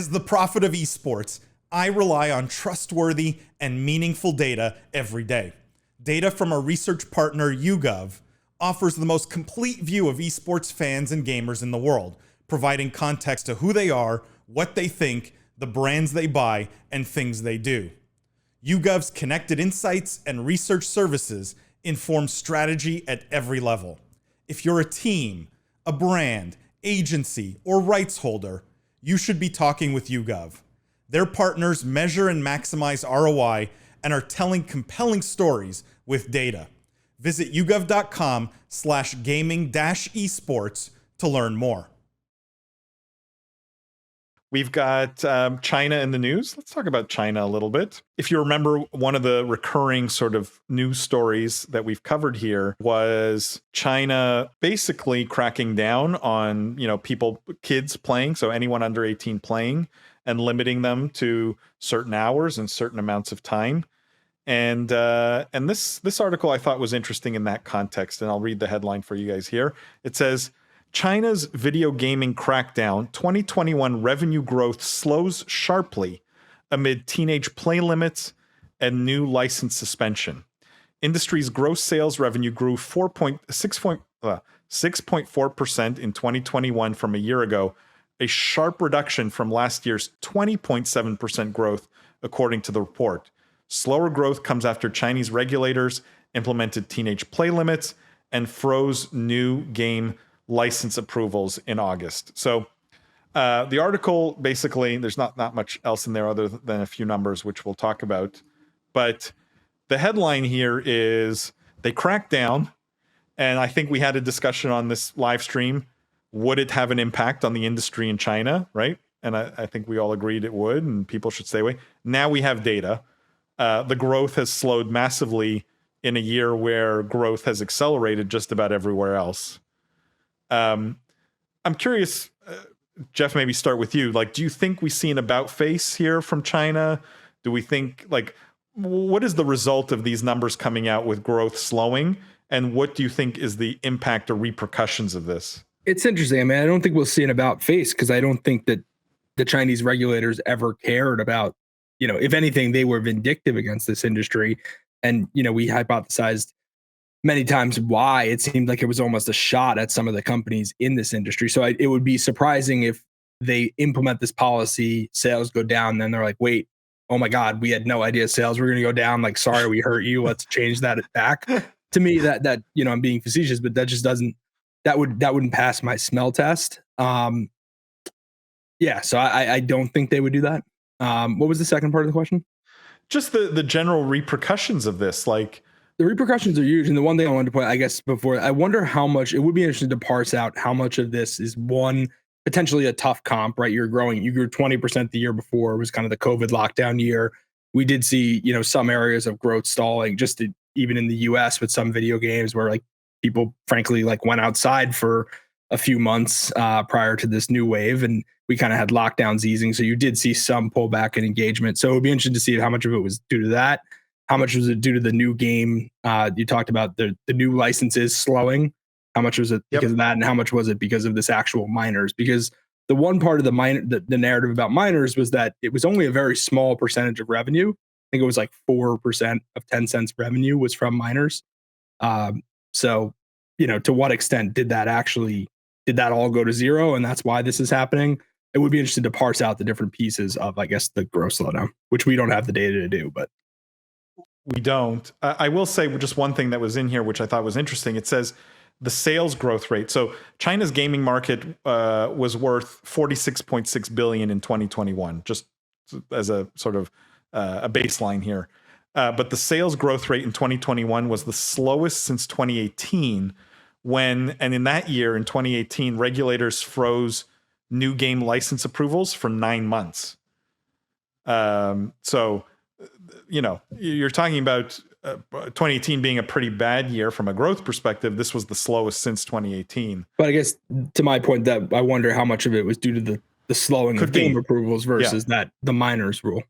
As the prophet of esports, I rely on trustworthy and meaningful data every day. Data from our research partner YouGov offers the most complete view of esports fans and gamers in the world, providing context to who they are, what they think, the brands they buy, and things they do. YouGov's connected insights and research services inform strategy at every level. If you're a team, a brand, agency, or rights holder, you should be talking with YouGov. Their partners measure and maximize ROI and are telling compelling stories with data. Visit yougov.com/gaming-esports to learn more. We've got China in the news. Let's talk about China a little bit. If you remember, one of the recurring sort of news stories that we've covered here was China basically cracking down on, kids playing, so anyone under 18 playing, and limiting them to certain hours and certain amounts of time. And this article I thought was interesting in that context, and I'll read the headline for you guys here. It says, China's video gaming crackdown, 2021 revenue growth slows sharply amid teenage play limits and new license suspension. Industry's gross sales revenue grew 6.4% in 2021 from a year ago, a sharp reduction from last year's 20.7% growth, according to the report. Slower growth comes after Chinese regulators implemented teenage play limits and froze new game license approvals in August. So the article, basically, there's not much else in there other than a few numbers, which we'll talk about. But the headline here is they cracked down, and I think we had a discussion on this live stream. Would it have an impact on the industry in China, right? And I think we all agreed it would, and people should stay away. Now we have data. The growth has slowed massively in a year where growth has accelerated just about everywhere else. I'm curious, Jeff, maybe start with you. Do you think we see an about face here from China? Do we think, what is the result of these numbers coming out with growth slowing? And what do you think is the impact or repercussions of this? It's interesting. I mean, I don't think we'll see an about face because I don't think that the Chinese regulators ever cared about, if anything, they were vindictive against this industry. And, we hypothesized many times why it seemed like it was almost a shot at some of the companies in this industry. So it would be surprising if they implement this policy, sales go down, then they're like, wait, oh my God, we had no idea sales were going to go down. Sorry, we hurt you. Let's change that back. To me, that I'm being facetious, but that just wouldn't pass my smell test. So I don't think they would do that. What was the second part of the question? Just the general repercussions of this, The repercussions are huge. And the one thing I wanted to point, I guess, before, I wonder how much, it would be interesting to parse out how much of this is one, potentially a tough comp, right? You grew 20% the year before. It was kind of the COVID lockdown year. We did see, some areas of growth stalling, even in the US with some video games where people frankly went outside for a few months prior to this new wave. And we kind of had lockdowns easing. So you did see some pullback in engagement. So it would be interesting to see how much of it was due to that. How much was it due to the new game? You talked about the new licenses slowing. How much was it because of that? And how much was it because of this actual minors? Because the one part of the narrative about minors was that it was only a very small percentage of revenue. I think it was 4% of Tencent's revenue was from minors. So, to what extent did that all go to zero? And that's why this is happening. It would be interesting to parse out the different pieces of, I guess, the growth slowdown, which we don't have the data to do, but. We don't. I will say just one thing that was in here, which I thought was interesting. It says the sales growth rate. So China's gaming market was worth 46.6 billion in 2021, just as a sort of a baseline here. But the sales growth rate in 2021 was the slowest since 2018 and in that year, in 2018, regulators froze new game license approvals for 9 months. So, you're talking about 2018 being a pretty bad year from a growth perspective. This was the slowest since 2018. But I guess to my point, that I wonder how much of it was due to the slowing of game approvals versus the minors rule.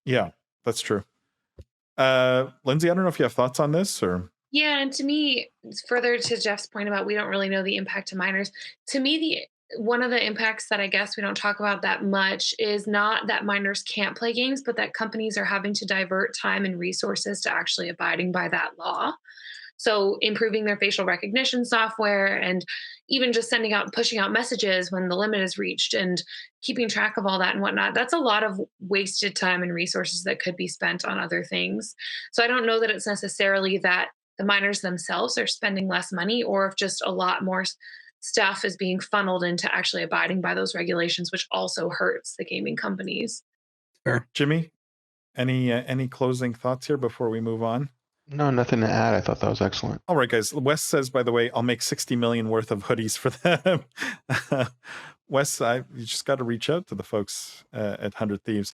Yeah, that's true. Lindsay, I don't know if you have thoughts on this or. Yeah, and to me, further to Jeff's point about we don't really know the impact to minors. To me, one of the impacts that I guess we don't talk about that much is not that minors can't play games, but that companies are having to divert time and resources to actually abiding by that law. So improving their facial recognition software and even just sending out, pushing out messages when the limit is reached and keeping track of all that and whatnot. That's a lot of wasted time and resources that could be spent on other things. So I don't know that it's necessarily that the miners themselves are spending less money or if just a lot more stuff is being funneled into actually abiding by those regulations, which also hurts the gaming companies. Fair. Jimmy, any closing thoughts here before we move on? No, nothing to add. I thought that was excellent. All right, guys. Wes says, by the way, I'll make 60 million worth of hoodies for them. Wes, you just got to reach out to the folks at 100 Thieves.